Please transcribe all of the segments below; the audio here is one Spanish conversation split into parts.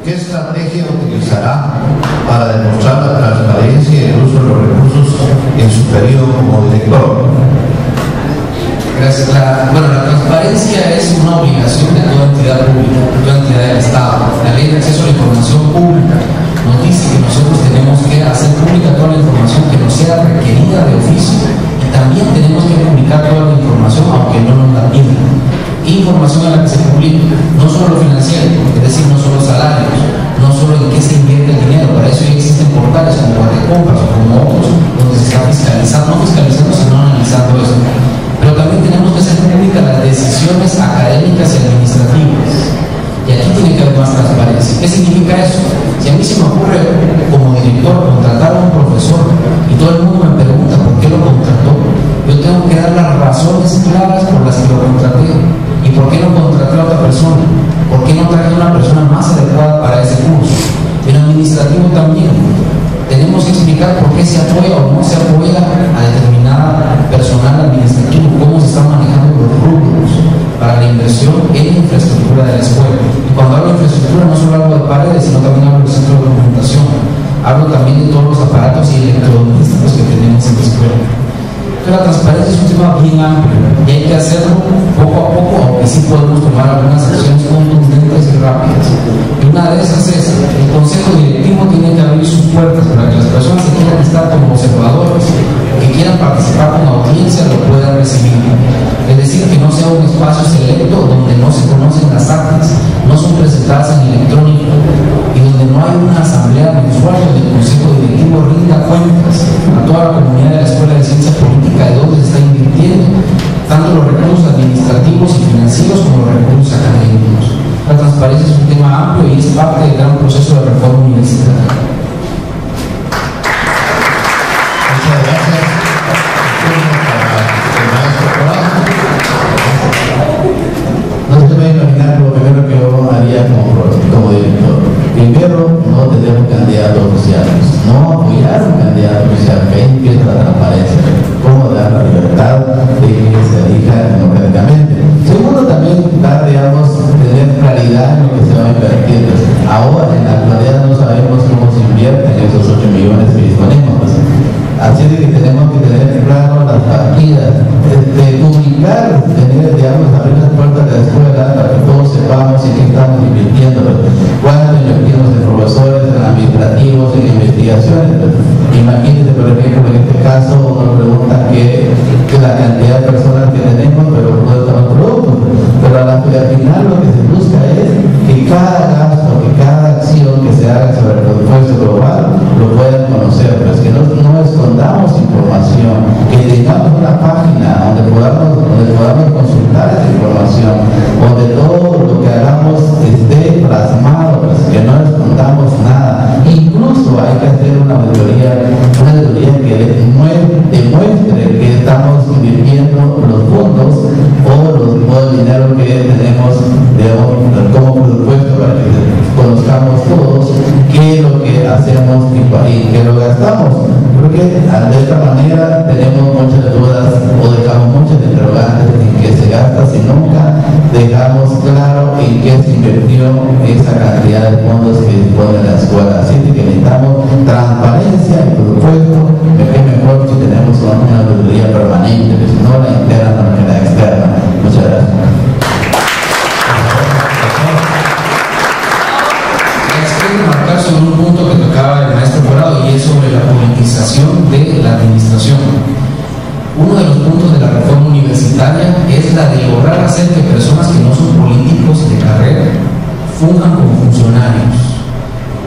¿Qué estrategia utilizará para demostrar la transparencia y el uso de los recursos en su periodo como director? Gracias. La transparencia es una obligación de toda entidad pública, de toda entidad del Estado. La ley de acceso a la información pública nos dice que nosotros tenemos que hacer pública toda la información que nos sea requerida de oficio, y también tenemos que publicar toda la información aunque no nos la pidan. Información en la que se publica, no solo lo financiero, es decir, no solo salarios, no solo en qué se invierte el dinero. Para eso ya existen portales como Guatecompras o como otros, donde se está fiscalizando, no fiscalizando, sino analizando eso. Pero también tenemos que hacer públicas las decisiones académicas y administrativas. Y aquí tiene que haber más transparencia. ¿Qué significa eso? Si a mí se me ocurre como director contratar a un profesor y todo el mundo me pregunta por qué lo contrató, yo tengo que dar las razones claras por las que lo contraté. ¿Y por qué no contraté a otra persona? ¿Por qué no traje a una persona más adecuada para ese curso? En administrativo también. Tenemos que explicar por qué se apoya o no se apoya a determinada personal administrativo, cómo se están manejando los rubros para la inversión en la infraestructura de la escuela. Y cuando hablo de infraestructura no solo hablo de paredes, sino también hablo del centro de documentación. Hablo también de todos los aparatos y electrodomésticos que tenemos en la escuela. La transparencia es un tema bien amplio y hay que hacerlo poco a poco, aunque sí podemos tomar algunas acciones contundentes y rápidas. Y una de esas es, el consejo directivo tiene que abrir sus puertas para que las personas que quieran estar como observadores, que quieran participar con audiencia, lo puedan recibir. Es decir, que no sea un espacio selecto donde no se conocen las actas, no son presentadas en electrónico y donde no hay una asamblea mensual donde el consejo directivo rinda cuentas a toda la comunidad de la Escuela de Ciencia Política de dónde se está invirtiendo tanto los recursos administrativos y financieros como los recursos académicos. La transparencia es un tema amplio y es parte del gran proceso de reforma universitaria. Muchas gracias. No se va a imaginar lo primero que yo haría como director. Primero, no tener un candidato oficial, no apoyar un candidato oficial, que ahí empieza la transparencia, cómo dar la libertad de que se elija democráticamente. Segundo, también dar, tener claridad en lo que se va a invertir. Ahora, en la actualidad, no sabemos cómo se invierten esos 8 millones que disponemos. Así de que tenemos que tener claro las partidas, publicar, abrir las puertas de la escuela para que todos sepamos en qué estamos invirtiendo, cuánto invertimos en profesores, en administrativos, en investigaciones. Imagínense, por ejemplo, en este caso uno pregunta qué la cantidad de personas que tenemos, pero no estamos productos. Pero al final lo que se busca es que cada gasto, que cada acción que se haga sobre el presupuesto global lo puedan conocer, pero es que no escondamos información, que tengamos una página donde podamos consultar esa información, donde todo lo que hagamos esté plasmado, pues, que no escondamos nada. Incluso hay que hacer una auditoría que demuestre que estamos invirtiendo los fondos o el dinero que tenemos como presupuesto para que conozcamos todos qué es lo que hacemos y qué lo gastamos. Porque de esta manera tenemos muchas dudas o dejamos muchas interrogantes en qué se gasta si nunca dejamos claro en qué se invirtió esa cantidad de fondos que dispone la escuela. Así que necesitamos transparencia y presupuesto. Qué mejor si tenemos una auditoría permanente, que si no la interna, no la externa. Muchas gracias. Quiero marcar sobre un punto que tocaba el maestro Corado, y es sobre la politización de la administración. Uno de los puntos de la reforma universitaria es la de lograr hacer que personas que no son políticos de carrera funjan como funcionarios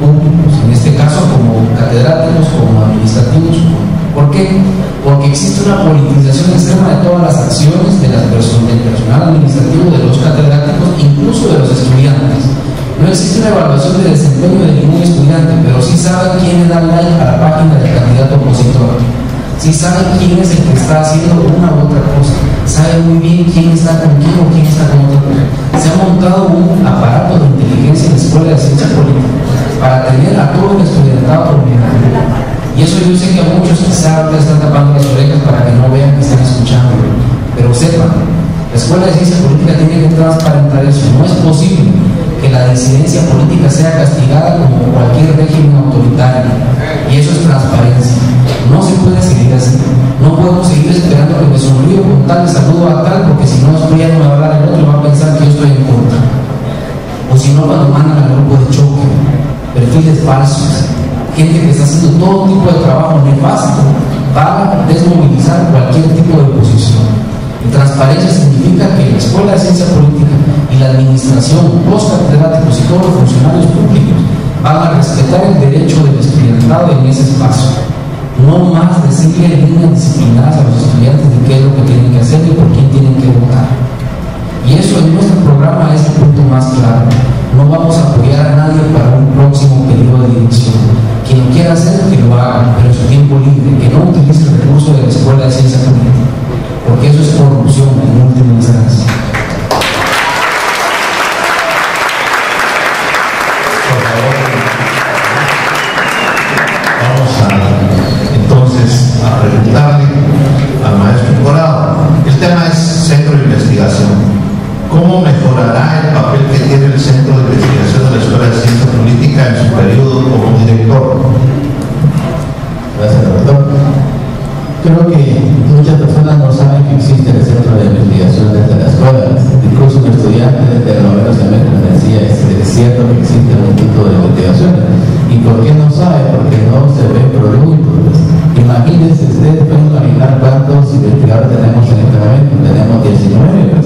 públicos, en este caso como catedráticos, como administrativos. ¿Por qué? Porque existe una politización extrema de todas las acciones de las personas, del personal administrativo, de los catedráticos, incluso de los estudiantes. No existe una evaluación de desempeño de ningún estudiante, pero sí saben quién le da like a la página del candidato opositor. Sí saben quién es el que está haciendo una u otra cosa. Saben muy bien quién está con quién o quién está con otra cosa. Se ha montado un aparato de inteligencia en la Escuela de Ciencia Política para tener a todo el estudiantado dominado. Y eso yo sé que a muchos quizá están tapando las orejas para que no vean que están escuchando. Pero sepan, la Escuela de Ciencia Política tiene que transparentar eso. No es posible que la disidencia política sea castigada como cualquier régimen autoritario. Y eso es transparencia. No se puede seguir así. No podemos seguir esperando que me sonrío con tal, saludo a tal, porque si no, esto ya no me va a hablar el otro y va a pensar que yo estoy en contra. O si no, cuando mandan al grupo de choque, perfiles falsos, gente que está haciendo todo tipo de trabajo nefasto para desmovilizar cualquier tipo de oposición. Y transparencia significa que la Escuela de Ciencia Política y la administración, los catedráticos y todos los funcionarios públicos van a respetar el derecho del estudiantado en ese espacio. No más decirle líneas disciplinadas a los estudiantes de qué es lo que tienen que hacer y por quién tienen que votar. Y eso en nuestro programa es el punto más claro. No vamos a apoyar a nadie para un próximo periodo de dirección. Quien lo quiera hacer, que lo haga, pero en su tiempo libre, que no utilice el recurso de la Escuela de Ciencia Política, porque eso es corrupción en última instancia. Por favor, entonces a preguntarle al maestro Corado. El tema es centro de investigación. ¿Cómo mejorará el papel que tiene el Centro de Investigación de la Escuela de Ciencia Política en su periodo como director? Gracias, doctor. Creo que muchas personas no saben que existe el Centro de Investigación desde la escuela. Incluso un estudiante desde el noveno semestre me decía, es cierto que existe un instituto de investigación. ¿Y por qué no sabe? Porque no se ve productos. Imagínense, ustedes pueden imaginar cuántos investigadores tenemos en este momento. Tenemos 19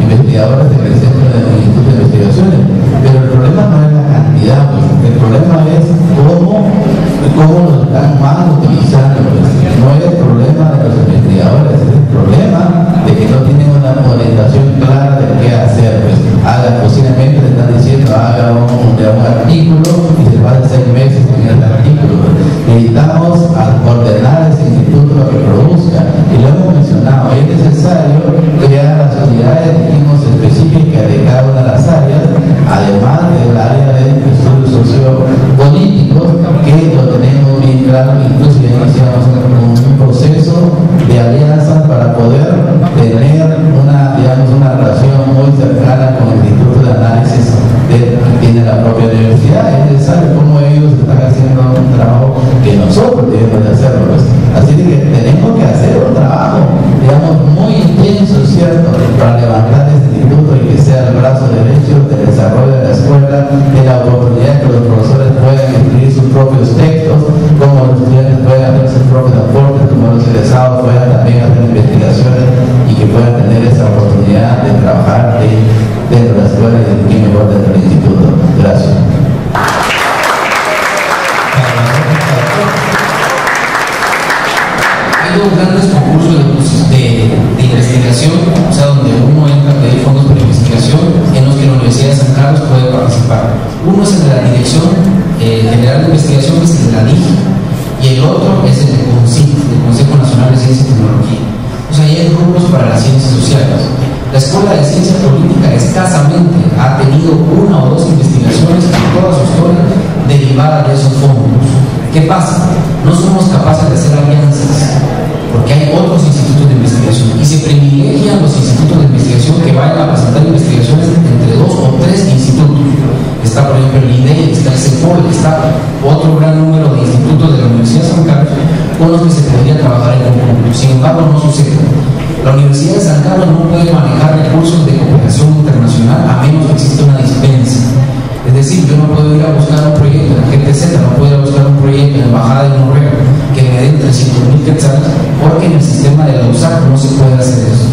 investigadores del Centro de Instituto de Investigaciones. Pero el problema no es la cantidad, pues. El problema es cómo lo están mal utilizando. Pues. No es el problema de los investigadores, es el problema de que no tienen una orientación clara de qué hacer. Pues. Posiblemente le están diciendo haga un artículo y se va a 6 meses con el artículo. Necesitamos ordenar ese instituto lo que produzca, y lo hemos mencionado, es necesario crear las unidades, dijimos, específicas de cada una de las áreas, además del área de estudios sociopolíticos, que lo tenemos bien claro, incluso ya iniciamos un proceso de alianzas para poder tener una relación muy cercana con el Instituto de Análisis que tiene la propia universidad. Es necesario cómo ellos están haciendo un trabajo que nosotros debemos de hacerlo. Así que tenemos que hacer un trabajo, digamos, muy intenso, ¿cierto?, para levantar este instituto y que sea el brazo derecho del desarrollo de la escuela, de la oportunidad que los profesores puedan escribir sus propios textos, como los estudiantes puedan hacer sus propios aportes, como los egresados puedan también hacer investigaciones y que puedan tener esa oportunidad de trabajar dentro de la escuela y mejor dentro del instituto. Gracias. Hay dos grandes concursos de investigación, o sea, donde uno entra a pedir fondos para investigación, en los que la Universidad de San Carlos puede participar. Uno es el de la Dirección General de Investigación, que es el de la DIG, y el otro es el de CONCYT, del Consejo Nacional de Ciencia y Tecnología. O sea, hay grupos para las ciencias sociales. La Escuela de Ciencia Política escasamente ha tenido 1 o 2 investigaciones en toda su historia derivadas de esos fondos. ¿Qué pasa? No somos capaces de hacer alianzas porque hay otros institutos de investigación y se privilegian los institutos de investigación que vayan a presentar investigaciones entre 2 o 3 institutos. Está, por ejemplo, el IDE, está el CEPOL, está otro gran número de institutos de la Universidad de San Carlos con los que se podría trabajar en conjunto. Sin embargo, no sucede. La Universidad de San Carlos no puede manejar recursos de cooperación internacional a menos que exista una dispensa. Es decir, yo no puedo ir a buscar un proyecto en la GTZ, no puedo ir a buscar un proyecto en la Embajada de Noruega que me den 300.000 quetzales, porque en el sistema de la USAC no se puede hacer eso.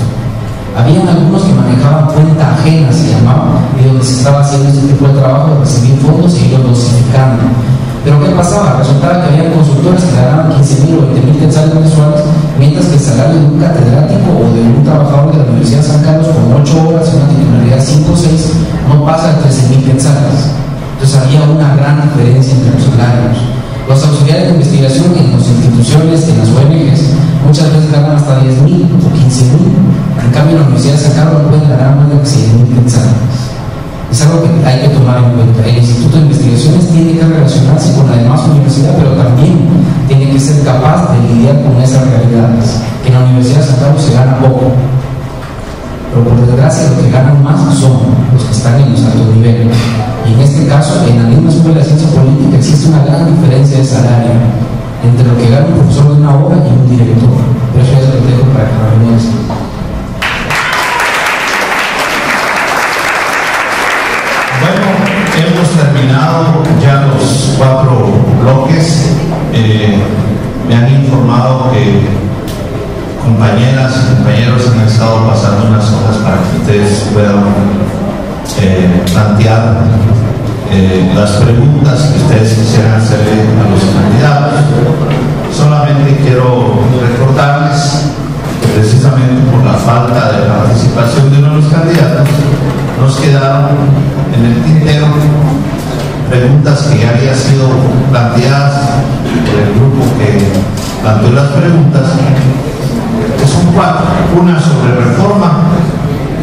Habían algunos que manejaban cuenta ajena, se llamaba, y donde se estaba haciendo este tipo de trabajo, de recibir fondos y ellos dosificando. Pero ¿qué pasaba? Resultaba que había consultores que ganaban 15.000 o 20.000 quetzales mensuales, mientras que el salario de un catedrático o de un trabajador de la Universidad de San Carlos con 8 horas y una titularidad 5 o 6 no pasa de 13.000 quetzales. Entonces había una gran diferencia entre los salarios. Los auxiliares de investigación en las instituciones, en las ONGs, muchas veces ganan hasta 10.000 o 15.000. En cambio, en la Universidad de San Carlos no pueden ganar más de 6.000 quetzales. Es algo que hay que tomar en cuenta. El Instituto de Investigaciones tiene que relacionarse con la demás universidad, pero también tiene que ser capaz de lidiar con esas realidades. En la Universidad de San Carlos se gana poco, pero por desgracia los que ganan más son los que están en los decano, un profesor de una obra y un director. Pero eso ya se lo dejo para que lo veamos. Bueno, hemos terminado ya los 4 bloques. Me han informado que compañeras y compañeros han estado pasando unas hojas para que ustedes puedan plantear las preguntas que ustedes quisieran hacerle a los candidatos. Solamente quiero recordarles que precisamente por la falta de participación de uno de los candidatos nos quedaron en el tintero preguntas que ya habían sido planteadas por el grupo que planteó las preguntas, que son 4. Una sobre reforma,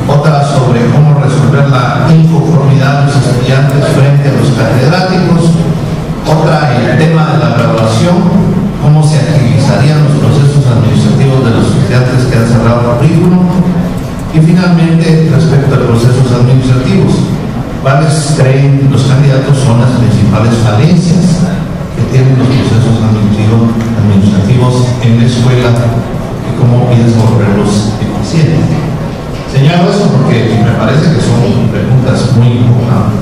otra sobre cómo resolver la inconformidad de los estudiantes frente a los catedráticos, otra el tema de la graduación, cómo se agilizarían los procesos administrativos de los estudiantes que han cerrado el currículum, y finalmente respecto a procesos administrativos, ¿cuáles creen los candidatos son las principales falencias que tienen los procesos administrativos en la escuela y cómo piensan volverlos eficientes? Señalo eso porque me parece que son preguntas muy importantes.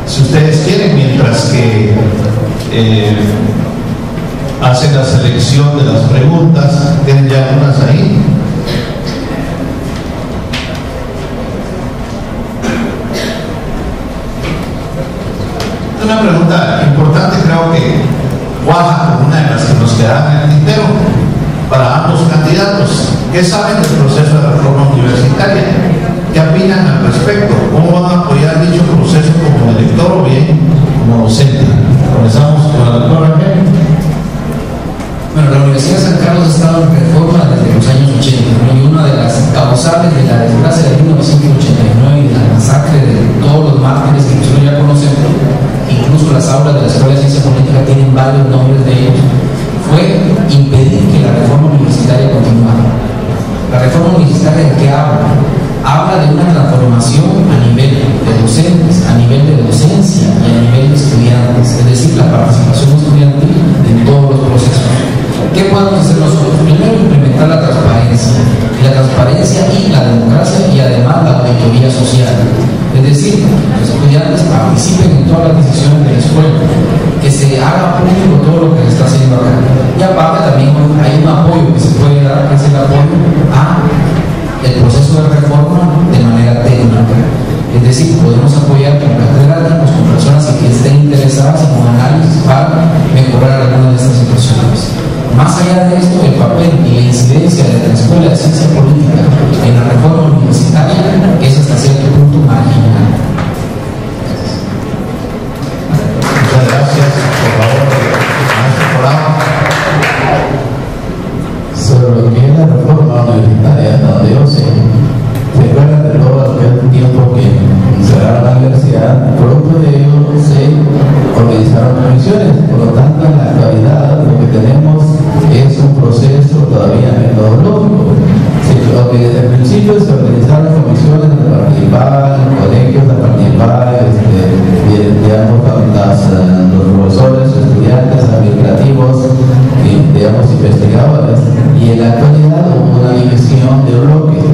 Si ustedes quieren, mientras que hacen la selección de las preguntas, tienen ya algunas ahí. Una pregunta importante, creo que cuaja con una de las que nos quedaron en el tintero para ambos candidatos. ¿Qué saben del proceso de reforma universitaria? ¿Qué opinan al respecto? ¿Cómo van a apoyar dicho proceso como director o bien como docente? Comenzamos con la doctora Ángel. Bueno, la Universidad de San Carlos ha estado en reforma desde los años 80, ¿no? Y una de las causales de la desgracia de 1989 y de la masacre de todos los mártires que nosotros ya conocemos, incluso las aulas de la Escuela de Ciencia Política tienen varios nombres de ellos, fue impedir que la reforma universitaria continuara. La reforma universitaria, ¿de qué habla? Habla de una transformación a nivel de docentes, a nivel de docencia y a nivel de estudiantes, es decir, la participación estudiantil en todos los procesos. ¿Qué podemos hacer nosotros? Primero, implementar la transparencia y la democracia y además la auditoría social. Es decir, los estudiantes participen en todas las decisiones de la escuela, que se haga público todo lo que se está haciendo acá. Y aparte también hay un apoyo que se puede dar, que es el apoyo a el proceso de reforma de manera técnica. Es decir, podemos apoyar con catedráticos, con personas que estén interesadas en un análisis para mejorar algunas de estas situaciones. Más allá de esto, el papel y la incidencia de la Escuela de Ciencia Política en la reforma universitaria es hasta cierto punto marginal. Muchas gracias. Por favor, maestro Corado. Sobre lo que es la reforma universitaria, donde yo sé, se acuerdan de todo aquel tiempo que cerraron la universidad, producto de ello se organizaron comisiones. Por lo tanto, en la actualidad lo que tenemos es un proceso todavía metodológico. Desde el principio se organizaron comisiones donde participaban colegios, de participar, digamos, los profesores, estudiantes, administrativos, digamos, investigadores. Y en la actualidad hubo una división de bloques.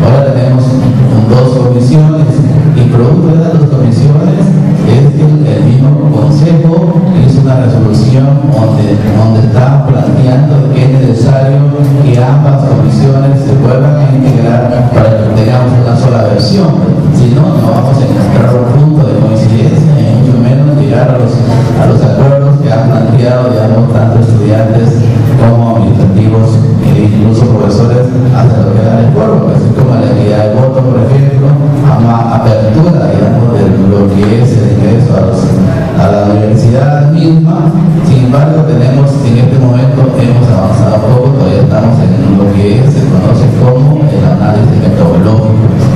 Ahora tenemos 2 comisiones y producto de las 2 comisiones es que el mismo consejo hizo una resolución donde está planteando que es necesario que ambas comisiones se vuelvan a integrar para que tengamos una sola versión. Si no, no vamos a encontrar un punto de coincidencia y mucho menos llegar a los acuerdos que han planteado, digamos, tanto estudiantes como administrativos e incluso profesores hasta lo que da el cuerpo, así como la equidad de voto, por ejemplo, a una apertura, digamos, de lo que es el ingreso a la universidad misma. Sin embargo, tenemos, en este momento hemos avanzado poco, todavía estamos en lo que se conoce como el análisis metodológico.